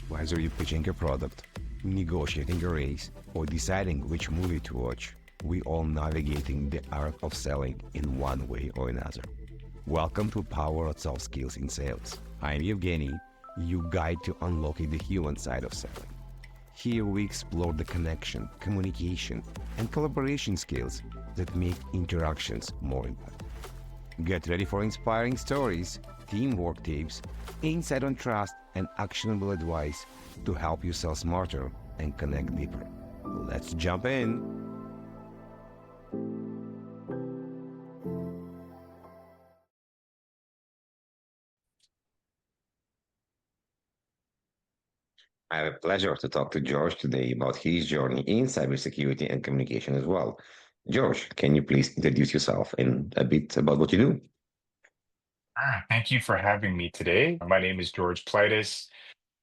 Whether you're pitching a product, negotiating a raise, or deciding which movie to watch, we all navigating the art of selling in one way or another. Welcome to Power of Soft Skills in Sales. I'm Evgeniy, your guide to unlocking the human side of selling. Here we explore the connection, communication, and collaboration skills that make interactions more impactful. Get ready for inspiring stories, teamwork tips, insight on trust, and actionable advice to help you sell smarter and connect deeper. Let's jump in. I have a pleasure to talk to George today about his journey in cybersecurity and communication as well. George, can you please introduce yourself and a bit about what you do? Thank you for having me today. My name is George Plytas.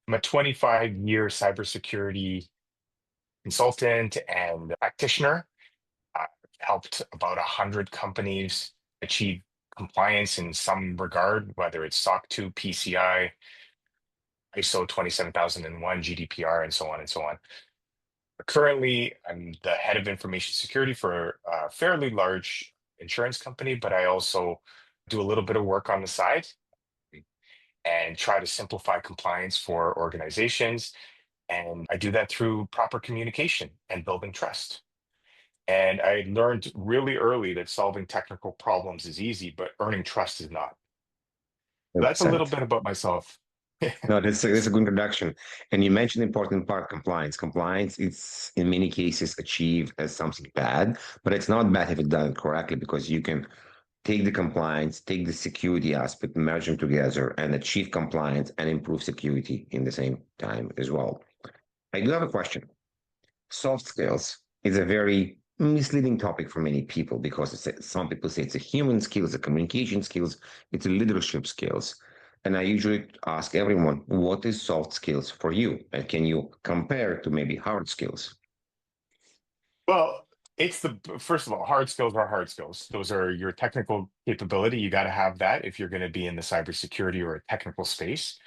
I'm a 25-year cybersecurity consultant and practitioner. I've helped about 100 companies achieve compliance in some regard, whether it's SOC 2, PCI, ISO 27001, GDPR, and so on and so on. Currently, I'm the head of information security for a fairly large insurance company, but I also do a little bit of work on the side and try to simplify compliance for organizations. And I do that through proper communication and building trust. And I learned really early that solving technical problems is easy, but earning trust is not. That's a little 100%. bit about myself. No, that's a good introduction. And you mentioned the important part, compliance. Compliance is in many cases achieved as something bad, but it's not bad if it's done correctly because you can take the compliance, take the security aspect, merge them together, and achieve compliance and improve security in the same time as well. I do have a question. Soft skills is a very misleading topic for many people because some people say it's a human skill, it's a communication skills, it's a leadership skills. And I usually ask everyone, what is soft skills for you? And can you compare to maybe hard skills? Well, it's the first of all, hard skills are hard skills. Those are your technical capability. You got to have that if you're going to be in the cybersecurity or a technical space.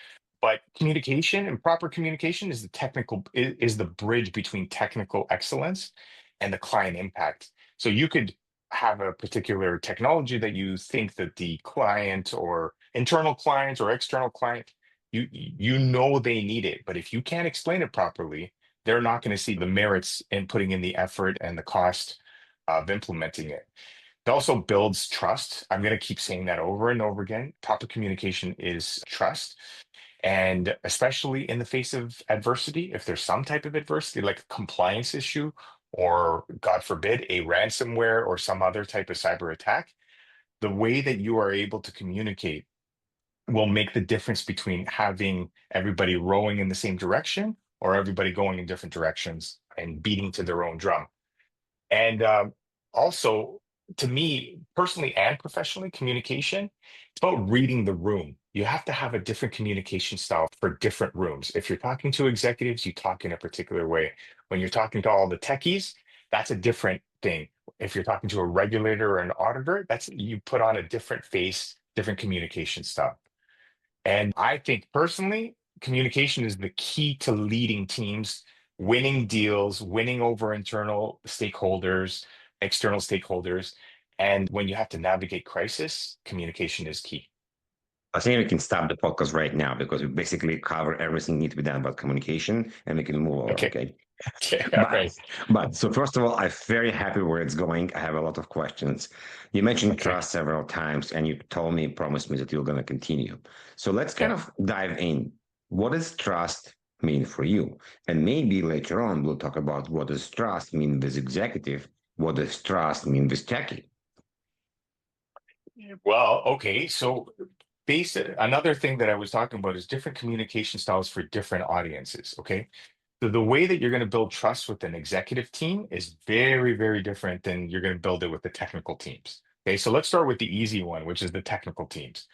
But communication and proper communication is the bridge between technical excellence and the client impact. So you could have a particular technology that you think that the client or internal client or external client, you know they need it, but if you can't explain it properly, they're not going to see the merits in putting in the effort and the cost of implementing it. It also builds trust. I'm going to keep saying that over and over again. Proper communication is trust. And especially in the face of adversity, if there's some type of adversity, like a compliance issue, or God forbid, a ransomware or some other type of cyber attack, the way that you are able to communicate will make the difference between having everybody rowing in the same direction or everybody going in different directions and beating to their own drum. And also, to me, personally and professionally, communication, it's about reading the room. You have to have a different communication style for different rooms. If you're talking to executives, you talk in a particular way. When you're talking to all the techies, that's a different thing. If you're talking to a regulator or an auditor, that's you put on a different face, different communication style. And I think personally, communication is the key to leading teams, winning deals, winning over internal stakeholders, external stakeholders. And when you have to navigate crisis, communication is key. I think we can stop the podcast right now because we basically cover everything need to be done about communication and we can move over, Okay. okay? Okay. All But right. so first of all, I'm very happy where it's going. I have a lot of questions. You mentioned Okay. trust several times, and you told me, promised me that you're going to continue. So let's kind Okay. of dive in. What does trust mean for you? And maybe later on we'll talk about what does trust mean with executive, what does trust mean with techie? Well, okay. So another thing that I was talking about is different communication styles for different audiences. Okay. So the way that you're going to build trust with an executive team is very, very different than you're going to build it with the technical teams. Okay, so let's start with the easy one, which is the technical teams.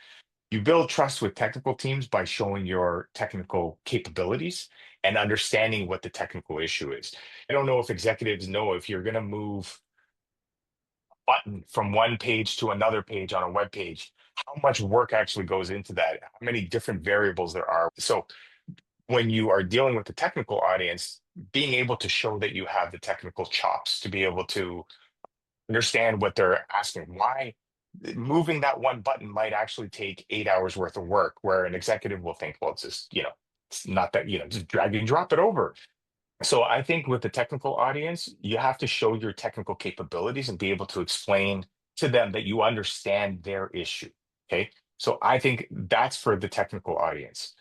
You build trust with technical teams by showing your technical capabilities and understanding what the technical issue is. I don't know if executives know if you're going to move a button from one page to another page on a web page, how much work actually goes into that, how many different variables there are. So when you are dealing with the technical audience, being able to show that you have the technical chops to be able to understand what they're asking. Why moving that one button might actually take 8 hours worth of work, where an executive will think, well, it's just, it's not that, just drag and drop it over. So I think with the technical audience, you have to show your technical capabilities and be able to explain to them that you understand their issue. Okay. So I think that's for the technical audience.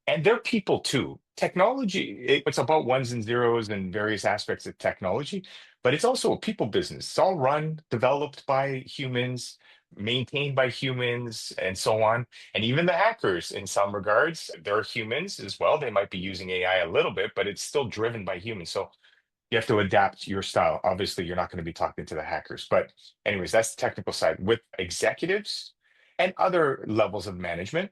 And they're people too. Technology, it's about ones and zeros and various aspects of technology, but it's also a people business. It's all run, developed by humans, maintained by humans, and so on. And even the hackers, in some regards, they're humans as well. They might be using AI a little bit, but it's still driven by humans. So you have to adapt your style. Obviously, you're not going to be talking to the hackers. But, anyways, that's the technical side. With executives and other levels of management,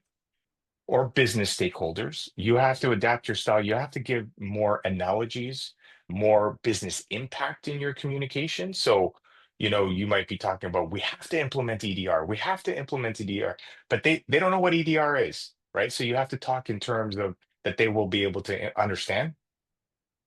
or business stakeholders, you have to adapt your style. You have to give more analogies, more business impact in your communication. So, you might be talking about we have to implement EDR, we have to implement EDR, but they don't know what EDR is, right? So you have to talk in terms of that they will be able to understand.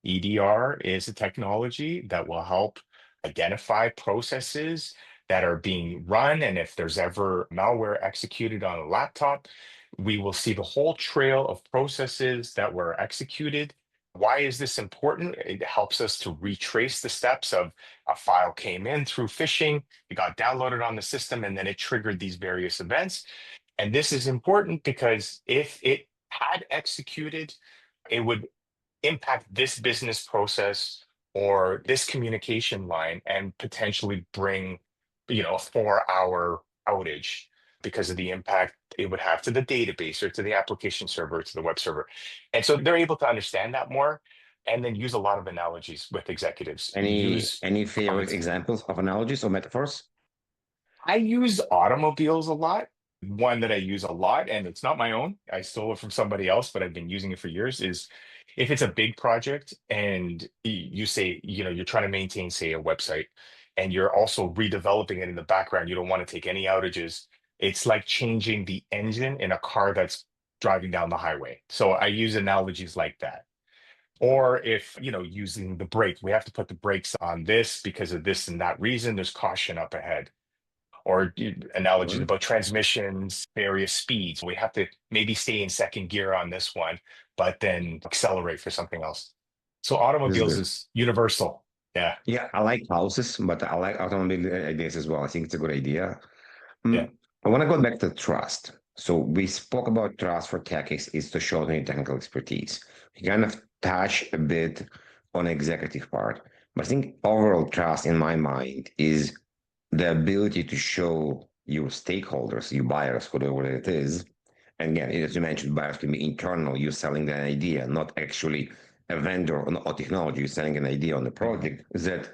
EDR is a technology that will help identify processes that are being run. And if there's ever malware executed on a laptop, we will see the whole trail of processes that were executed. Why is this important? It helps us to retrace the steps of a file came in through phishing, it got downloaded on the system, and then it triggered these various events. And this is important because if it had executed, it would impact this business process or this communication line and potentially bring, a 4 hour outage because of the impact it would have to the database or to the application server, or to the web server. And so they're able to understand that more and then use a lot of analogies with executives. Any Use any favorite comments. examples of analogies or metaphors? I use automobiles a lot. One that I use a lot, and it's not my own. I stole it from somebody else, but I've been using it for years, is if it's a big project and you say, you're trying to maintain, say, a website, and you're also redeveloping it in the background, you don't want to take any outages. It's like changing the engine in a car that's driving down the highway. So I use analogies like that. Or if, using the brake, we have to put the brakes on this because of this and that reason, there's caution up ahead, or analogies Sure. about transmissions, various speeds. We have to maybe stay in second gear on this one, but then accelerate for something else. So This is automobiles good. is universal. Yeah, Yeah, I like houses, but I like automobile ideas as well. I think it's a good idea. yeah, I want to go back to trust. So we spoke about trust for tech is to show the technical expertise. We kind of touch a bit on executive part, but I think overall trust in my mind is the ability to show your stakeholders, your buyers, whatever it is. And again, as you mentioned, buyers can be internal. You're selling an idea, not actually a vendor or technology. You're selling an idea on the project that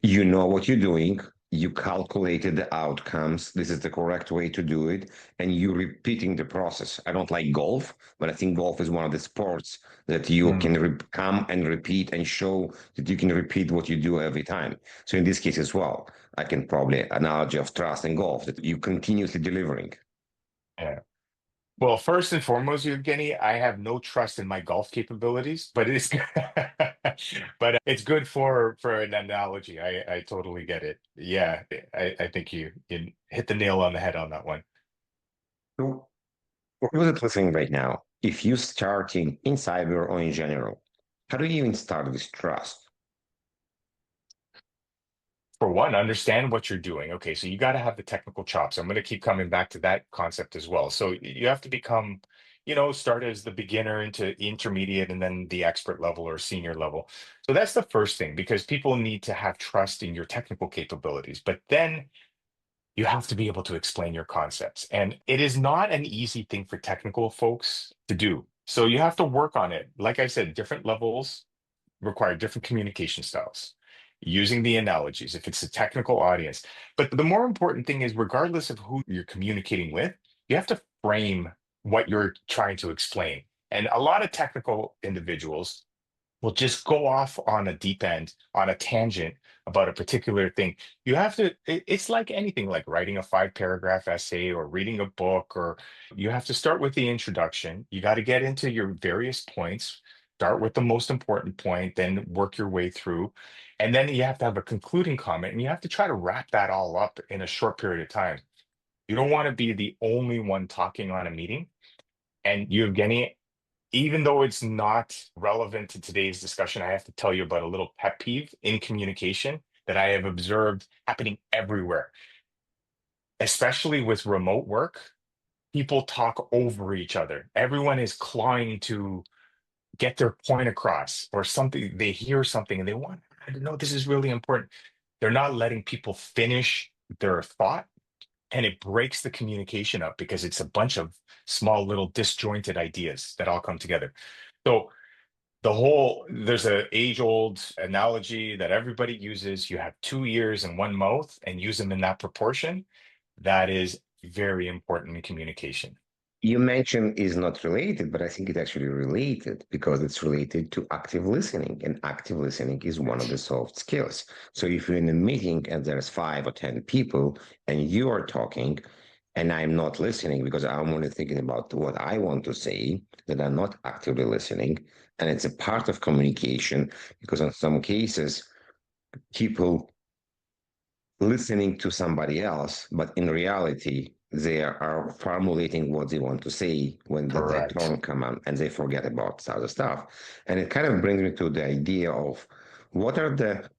you know what you're doing, you calculated the outcomes, this is the correct way to do it, and you repeating the process. I don't like golf, but I think golf is one of the sports that you mm, can come and repeat and show that you can repeat what you do every time. So in this case as well, I can probably analogy of trust in golf that you continuously delivering. yeah. Well, first and foremost, Evgeny, I have no trust in my golf capabilities, but it's but it's good for an analogy. I totally get it. Yeah, I think you hit the nail on the head on that one. So what was it listening right now? If you starting in cyber or in general, how do you even start with trust? For one, understand what you're doing. Okay, so you got to have the technical chops. I'm going to keep coming back to that concept as well. So you have to become, start as the beginner into intermediate and then the expert level or senior level. So that's the first thing because people need to have trust in your technical capabilities. But then you have to be able to explain your concepts. And it is not an easy thing for technical folks to do. So you have to work on it. Like I said, different levels require different communication styles, using the analogies if it's a technical audience. But the more important thing is, regardless of who you're communicating with, you have to frame what you're trying to explain. And a lot of technical individuals will just go off on a deep end, on a tangent about a particular thing. You have to, it's like anything, like writing a 5 paragraph essay or reading a book, or you have to start with the introduction. You got to get into your various points, start with the most important point, then work your way through. And then you have to have a concluding comment, and you have to try to wrap that all up in a short period of time. You don't want to be the only one talking on a meeting. And you, Evgeny, even though it's not relevant to today's discussion, I have to tell you about a little pet peeve in communication that I have observed happening everywhere, especially with remote work. People talk over each other. Everyone is clawing to get their point across, or something. They hear something and they want to know this is really important. They're not letting people finish their thought, and it breaks the communication up because it's a bunch of small little disjointed ideas that all come together. So there's an age-old analogy that everybody uses. You have 2 ears and one mouth, and use them in that proportion. That is very important in communication. You mentioned is not related, but I think it's actually related because it's related to active listening, and active listening is one of the soft skills. So if you're in a meeting and there's 5 or 10 people and you are talking, and I'm not listening because I'm only thinking about what I want to say, that I'm not actively listening, and it's a part of communication because in some cases people listening to somebody else, but in reality, they are formulating what they want to say when their Correct. turn come on, and they forget about other stuff. And it kind of brings me to the idea of what are the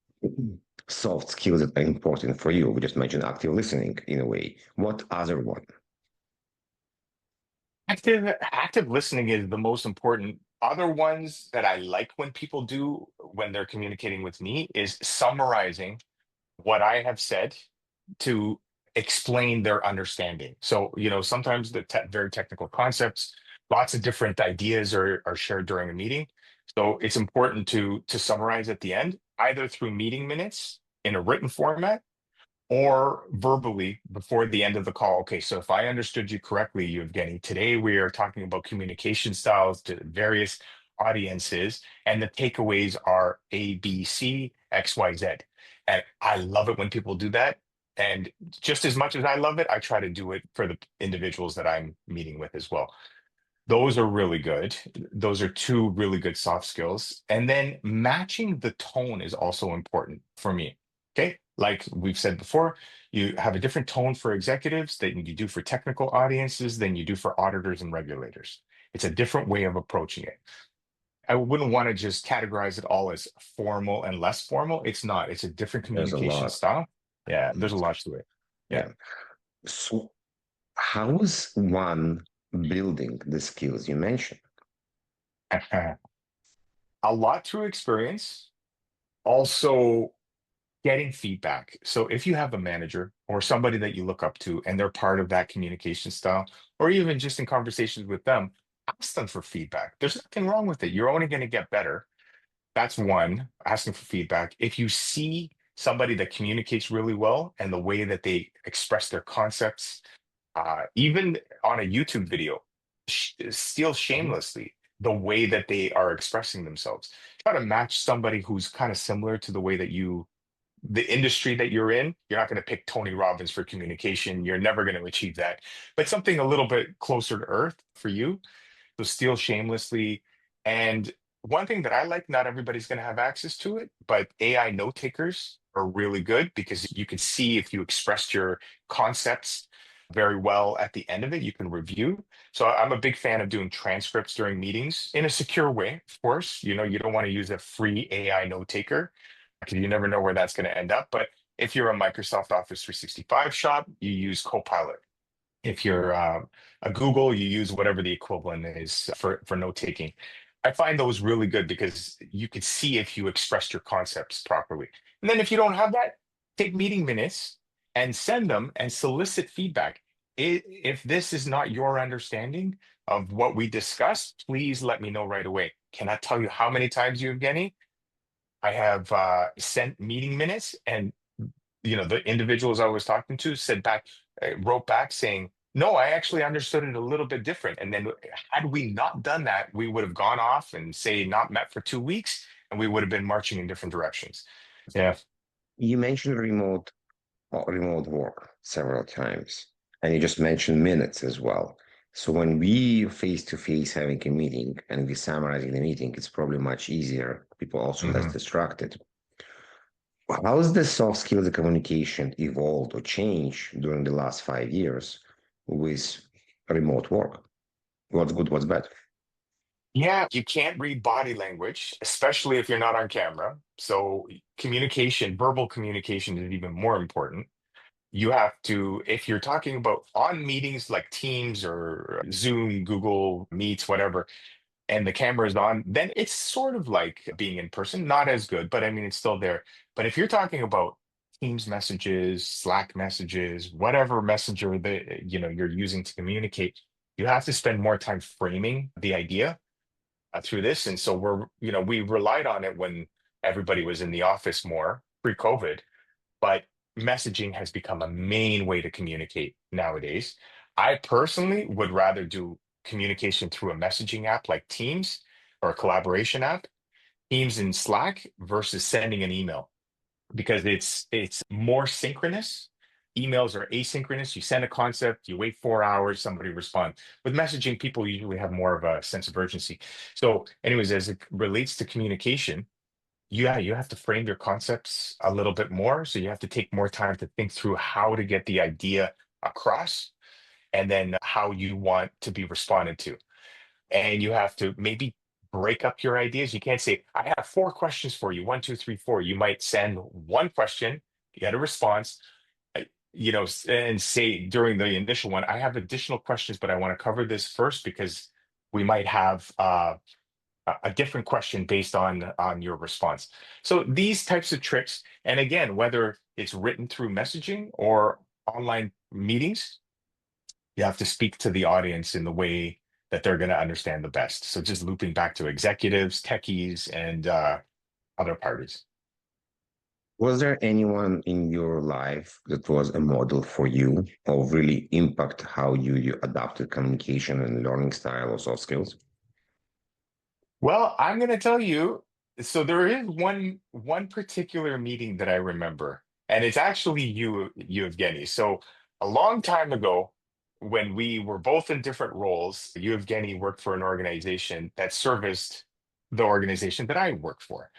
soft skills that are important for you? We just mentioned active listening in a way. What other one? Active listening is the most important. Other ones that I like when people do when they're communicating with me is summarizing what I have said to explain their understanding. So, sometimes the very technical concepts, lots of different ideas are shared during a meeting. So it's important to summarize at the end, either through meeting minutes in a written format or verbally before the end of the call. Okay, so if I understood you correctly, Evgeny, today we are talking about communication styles to various audiences, and the takeaways are A, B, C, X, Y, Z. And I love it when people do that. And just as much as I love it, I try to do it for the individuals that I'm meeting with as well. Those are really good. Those are two really good soft skills. And then matching the tone is also important for me. Okay. Like we've said before, you have a different tone for executives than you do for technical audiences than you do for auditors and regulators. It's a different way of approaching it. I wouldn't want to just categorize it all as formal and less formal. It's not. It's a different There's a communication lot. style. Yeah, there's a lot to it. Yeah. Yeah. So how is one building the skills you mentioned? A lot through experience. Also, getting feedback. So if you have a manager or somebody that you look up to and they're part of that communication style, or even just in conversations with them, ask them for feedback. There's nothing wrong with it. You're only going to get better. That's one, asking for feedback. If you see somebody that communicates really well and the way that they express their concepts, even on a YouTube video, steal Mhm. shamelessly the way that they are expressing themselves. Try to match somebody who's kind of similar to the way that the industry that you're in. You're not going to pick Tony Robbins for communication. You're never going to achieve that. But something a little bit closer to earth for you. So steal shamelessly. And one thing that I like, not everybody's going to have access to it, but AI note takers are really good because you can see if you expressed your concepts very well at the end of it, you can review. So I'm a big fan of doing transcripts during meetings in a secure way, of course. You don't want to use a free AI note taker because you never know where that's going to end up. But if you're a Microsoft Office 365 shop, you use Copilot. If you're a Google, you use whatever the equivalent is for note taking. I find those really good because you could see if you expressed your concepts properly. And then if you don't have that, take meeting minutes and send them and solicit feedback. If this is not your understanding of what we discussed, please let me know right away. Cannot tell you how many times you've getting. I have sent meeting minutes, and the individuals I was talking to wrote back saying, No, I actually understood it a little bit different. And then had we not done that, we would have gone off and say not met for 2 weeks, and we would have been marching in different directions. Yeah. You mentioned remote work several times, and you just mentioned minutes as well. So when we face to face having a meeting and we summarizing the meeting, it's probably much easier. People also less Mhm. distracted. How has the soft skills of communication evolved or changed during the last 5 years with remote work? What's good, what's bad? Yeah, you can't read body language, especially if you're not on camera. So communication, verbal communication is even more important. You have to, if you're talking about on meetings like Teams or Zoom, Google Meets, whatever, and the camera is on, then it's sort of like being in person, not as good, but I mean, it's still there. But if you're talking about Teams messages, Slack messages, whatever messenger that you're using to communicate, you have to spend more time framing the idea through this. And so we relied on it when everybody was in the office more pre-COVID, but messaging has become a main way to communicate nowadays. I personally would rather do communication through a messaging app like Teams or a collaboration app, Teams in Slack versus sending an email because it's more synchronous. Emails are asynchronous. You send a concept, you wait 4 hours, somebody responds. With messaging, people usually have more of a sense of urgency. So, anyways, as it relates to communication, yeah, you have to frame your concepts a little bit more. So you have to take more time to think through how to get the idea across and then how you want to be responded to. And you have to maybe break up your ideas. You can't say, I have 4 questions for you, one, two, three, four. You might send one question, get a response, and say during the initial one, I have additional questions, but I want to cover this first because we might have a different question based on your response. So these types of tricks, and again, whether it's written through messaging or online meetings, you have to speak to the audience in the way that they're going to understand the best. So just looping back to executives, techies, and other parties. Was there anyone in your life that was a model for you or really impact how you adapted communication and learning style or soft skills? Well, I'm going to tell you. So there is one particular meeting that I remember, and it's actually you, Evgeny. So a long time ago, when we were both in different roles, you, Evgeny, worked for an organization that serviced the organization that I worked for,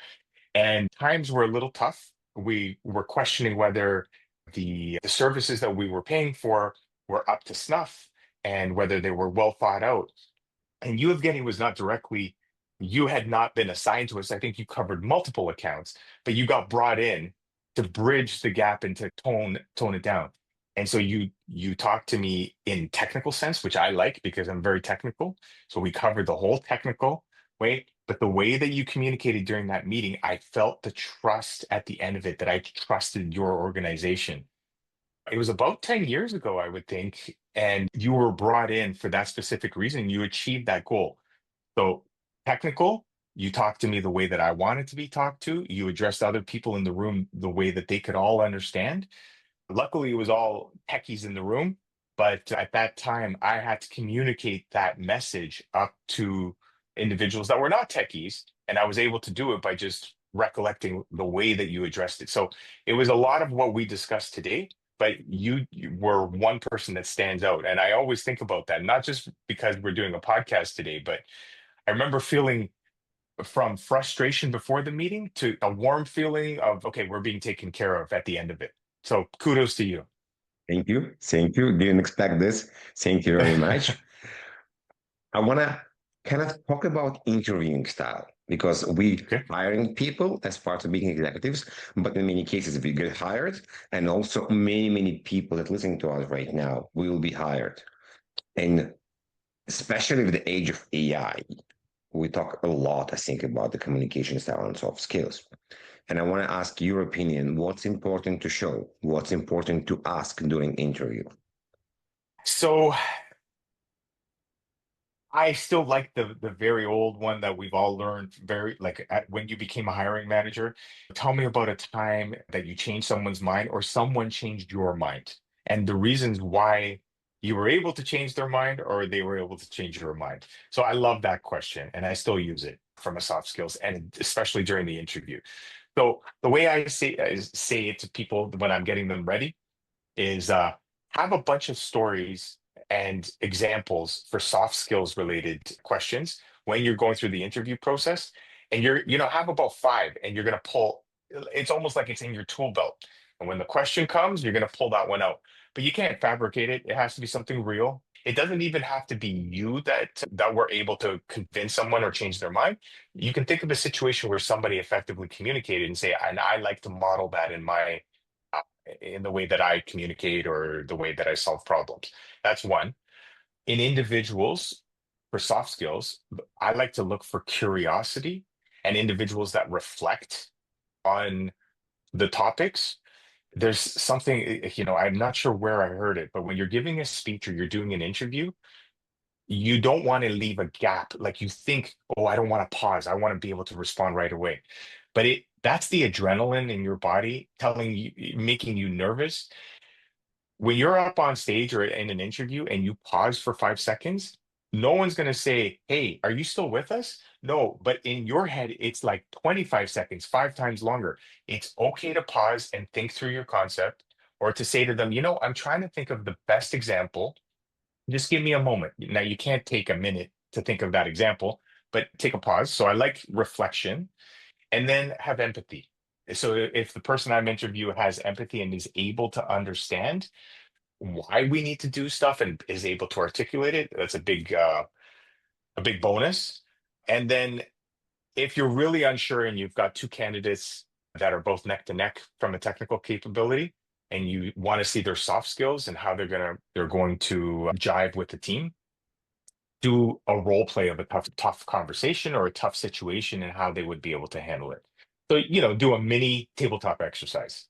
and times were a little tough. We were questioning whether the services that we were paying for were up to snuff and whether they were well thought out. And you, Evgeny, was not directly, you had not been assigned to us. I think you covered multiple accounts, but you got brought in to bridge the gap and to tone it down. And so you talked to me in technical sense, which I like because I'm very technical. So we covered the whole technical way, but the way that you communicated during that meeting, I felt the trust at the end of it that I trusted your organization. It was about 10 years ago, I would think, and you were brought in for that specific reason. You achieved that goal. So technical, you talked to me the way that I wanted to be talked to. You addressed other people in the room the way that they could all understand. Luckily, it was all techies in the room, but at that time, I had to communicate that message up to individuals that were not techies, and I was able to do it by just recollecting the way that you addressed it. So it was a lot of what we discussed today, but you were one person that stands out, and I always think about that, not just because we're doing a podcast today, but I remember feeling from frustration before the meeting to a warm feeling of, okay, we're being taken care of at the end of it. So kudos to you. Thank you. Thank you. Didn't expect this. Thank you very much. I want to kind of talk about interviewing style because we Okay. hiring people as part of being executives, but in many cases we get hired, and also many people that listening to us right now will be hired. And especially with the age of AI, we talk a lot, I think, about the communication style and soft skills. And I want to ask your opinion. What's important to show? What's important to ask during interview? So I still like the very old one that we've all learned very like when you became a hiring manager. Tell me about a time that you changed someone's mind or someone changed your mind and the reasons why you were able to change their mind or they were able to change your mind. So I love that question, and I still use it from a soft skills, and especially during the interview. So the way I say it to people when I'm getting them ready is have a bunch of stories and examples for soft skills related questions when you're going through the interview process. And have about five, and you're going to pull, it's almost like it's in your tool belt. And when the question comes, you're going to pull that one out. But you can't fabricate it. It has to be something real. It doesn't even have to be you that were able to convince someone or change their mind. You can think of a situation where somebody effectively communicated and say, and I like to model that in the way that I communicate or the way that I solve problems. That's one. In individuals, for soft skills, I like to look for curiosity and individuals that reflect on the topics. There's something, I'm not sure where I heard it, but when you're giving a speech or you're doing an interview, you don't want to leave a gap. Like you think, oh, I don't want to pause. I want to be able to respond right away. But that's the adrenaline in your body telling you, making you nervous. When you're up on stage or in an interview and you pause for 5 seconds, no one's going to say, hey, are you still with us? No, but in your head, it's like 25 seconds, 5 times longer. It's okay to pause and think through your concept, or to say to them, I'm trying to think of the best example. Just give me a moment. Now, you can't take a minute to think of that example, but take a pause. So I like reflection, and then have empathy. So if the person I'm interviewing has empathy and is able to understand why we need to do stuff and is able to articulate it, that's a big bonus. And then if you're really unsure and you've got two candidates that are both neck to neck from a technical capability, and you want to see their soft skills and how they're going to jive with the team, do a role play of a tough conversation or a tough situation and how they would be able to handle it. So, do a mini tabletop exercise,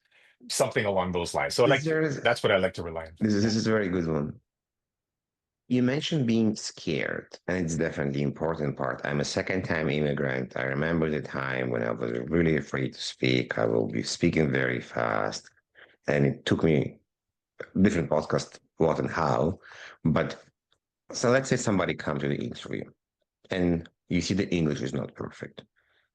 something along those lines. So Is there that's what I like to rely on. this is a very good one. You mentioned being scared, and it's definitely the important part. I'm a second-time immigrant. I remember the time when I was really afraid to speak. I will be speaking very fast, and it took me different podcast what and how. But so let's say somebody comes to the interview, and you see the English is not perfect.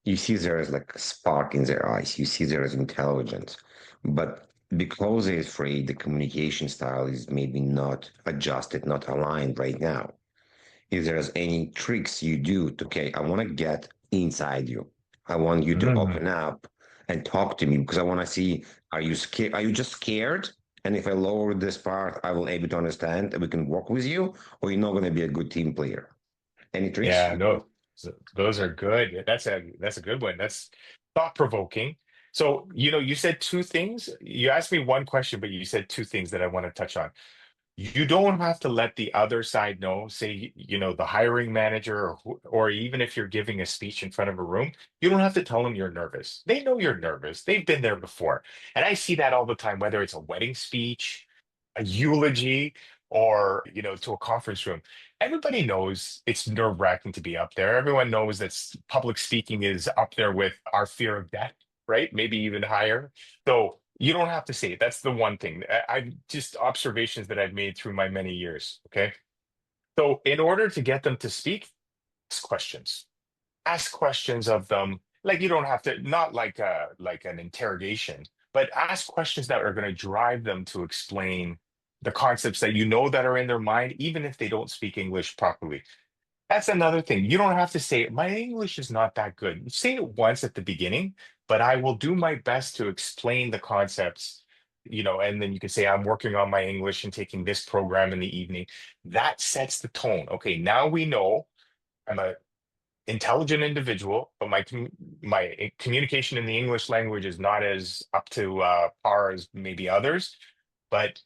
You see there is like a spark in their eyes. You see there is intelligence, but because they're afraid, the communication style is maybe not adjusted, not aligned right now. If there's any tricks you do to, okay, I want to get inside you. I want you to Mm. open up and talk to me because I want to see, are you scared? Are you just scared? And if I lower this part, I will able to understand and we can work with you, or you're not going to be a good team player. Any tricks? Yeah, no, those are good. That's a good one. That's thought provoking. So, you said two things. You asked me one question, but you said two things that I want to touch on. You don't have to let the other side know, say, the hiring manager, or even if you're giving a speech in front of a room, you don't have to tell them you're nervous. They know you're nervous. They've been there before. And I see that all the time, whether it's a wedding speech, a eulogy, or, to a conference room. Everybody knows it's nerve-wracking to be up there. Everyone knows that public speaking is up there with our fear of death, right? Maybe even higher. So you don't have to say it. That's the one thing. I just observations that I've made through my many years. Okay. So in order to get them to speak, ask questions. Ask questions of them. Like you don't have to, not like an interrogation, but ask questions that are going to drive them to explain the concepts that that are in their mind, even if they don't speak English properly. That's another thing. You don't have to say, my English is not that good. Say it once at the beginning, but I will do my best to explain the concepts, and then you can say, I'm working on my English and taking this program in the evening. That sets the tone. Okay, now we know I'm a intelligent individual, but my communication in the English language is not as up to par as maybe others. But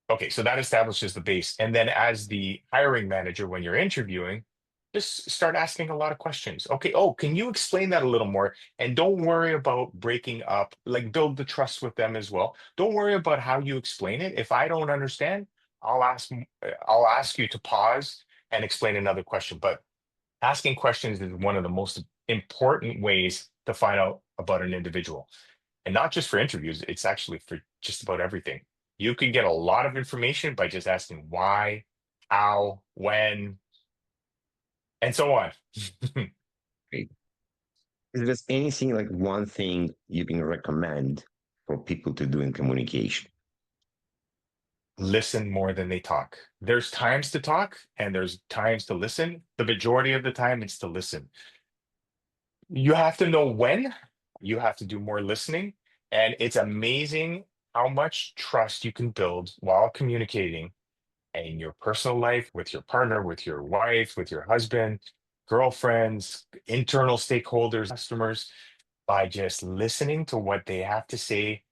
okay, so that establishes the base. And then as the hiring manager, when you're interviewing, just start asking a lot of questions. Okay, oh, can you explain that a little more? And don't worry about breaking up, like build the trust with them as well. Don't worry about how you explain it. If I don't understand, I'll ask you to pause and explain another question. But asking questions is one of the most important ways to find out about an individual. And not just for interviews, it's actually for just about everything. You can get a lot of information by just asking why, how, when, and so on. Great. Is there anything like one thing you can recommend for people to do in communication? Listen more than they talk. There's times to talk and there's times to listen. The majority of the time, it's to listen. You have to know when, you have to do more listening. And it's amazing how much trust you can build while communicating in your personal life, with your partner, with your wife, with your husband, girlfriends, internal stakeholders, customers, by just listening to what they have to say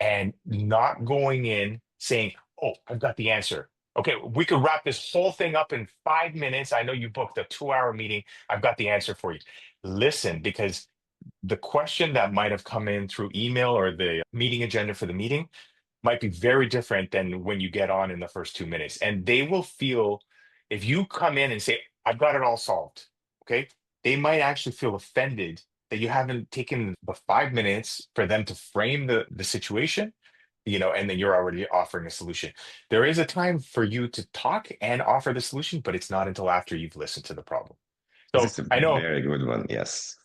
and not going in saying, "Oh, I've got the answer. Okay, we could wrap this whole thing up in 5 minutes. I know you booked a 2 hour meeting. I've got the answer for you." Listen, because the question that might have come in through email or the meeting agenda for the meeting might be very different than when you get on in the first 2 minutes. And they will feel, if you come in and say, "I've got it all solved," okay, they might actually feel offended that you haven't taken the 5 minutes for them to frame the situation, and then you're already offering a solution. There is a time for you to talk and offer the solution, but it's not until after you've listened to the problem. This So is a I know very good one. Yes.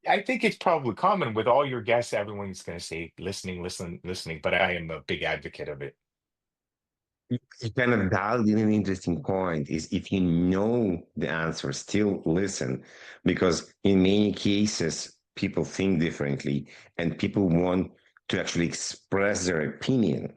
I think it's probably common with all your guests. Everyone's going to say listening, listening, listening, but I am a big advocate of it. You kind of dialed in an interesting point is if you know the answer, still listen, because in many cases, people think differently and people want to actually express their opinion.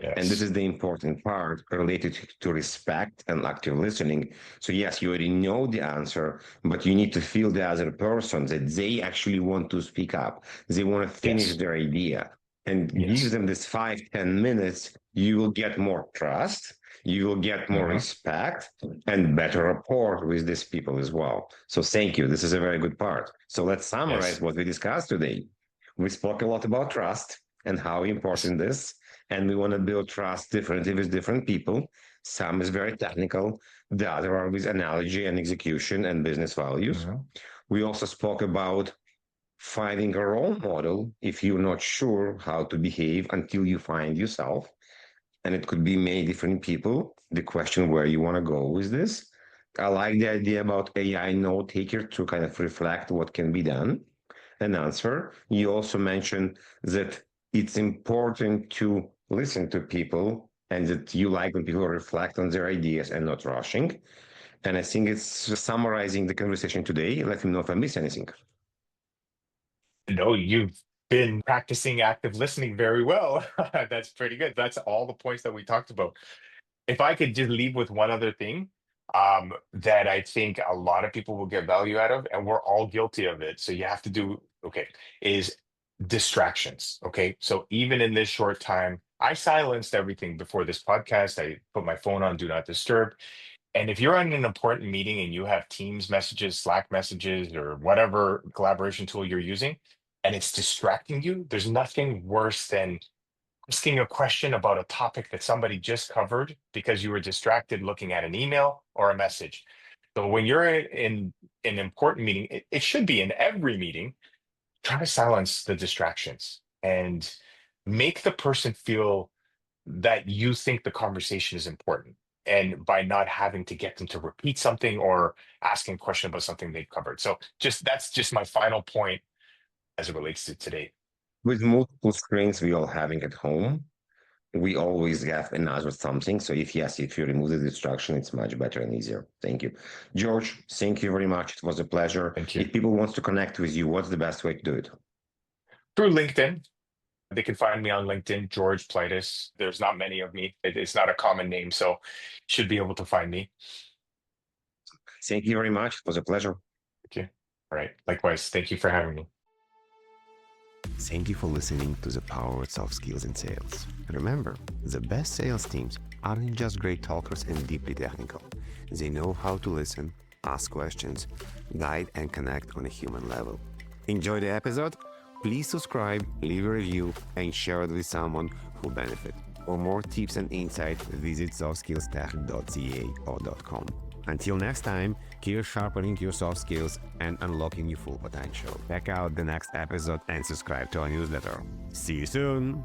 And this Yes. is the important part related to respect and active listening. So, yes, you already know the answer, but you need to feel the other person that they actually want to speak up. They want to finish Yes. their idea and give Yes. them this 5, 10 minutes. You will get more trust, you will get more Hmm. respect and better rapport with these people as well. So, thank you. This is a very good part. So, let's summarize Yes. what we discussed today. We spoke a lot about trust and how Yes. important this, and we want to build trust differently with different people. Some is very technical, the other are with analogy and execution and business values. Hmm. We also spoke about finding a role model if you're not sure how to behave until you find yourself. And it could be many different people. The question where you want to go with this. I like the idea about AI note taker to kind of reflect what can be done and answer. You also mentioned that it's important to listen to people and that you like when people reflect on their ideas and not rushing. And I think it's summarizing the conversation today. Let me know if I miss anything. No, you've been practicing active listening very well. That's pretty good. That's all the points that we talked about. If I could just leave with one other thing, that I think a lot of people will get value out of, and we're all guilty of it. So you have to do, okay, is distractions. Okay. So even in this short time, I silenced everything before this podcast. I put my phone on do not disturb. And if you're on an important meeting and you have Teams messages, Slack messages, or whatever collaboration tool you're using, and it's distracting you, there's nothing worse than asking a question about a topic that somebody just covered because you were distracted looking at an email or a message. So when you're in an important meeting, it should be in every meeting, try to silence the distractions and make the person feel that you think the conversation is important. And by not having to get them to repeat something or asking a question about something they've covered. So just that's just my final point as it relates to today. With multiple screens we all having at home, we always have another something. So if yes, if you remove the distraction, it's much better and easier. Thank you. George, thank you very much. It was a pleasure. Thank you. If people want to connect with you, what's the best way to do it? Through LinkedIn, they can find me on LinkedIn, George Plytas. There's not many of me. It's not a common name, so should be able to find me. Thank you very much. It was a pleasure. Thank you. All right. Likewise. Thank you for having me. Thank you for listening to the Power of Soft Skills in Sales. Remember, the best sales teams aren't just great talkers and deeply technical. They know how to listen, ask questions, guide, and connect on a human level. Enjoy the episode? Please subscribe, leave a review, and share it with someone who benefit. For more tips and insights, visit softskillstech.ca or .com. Until next time, keep sharpening your soft skills and unlocking your full potential. Check out the next episode and subscribe to our newsletter. See you soon!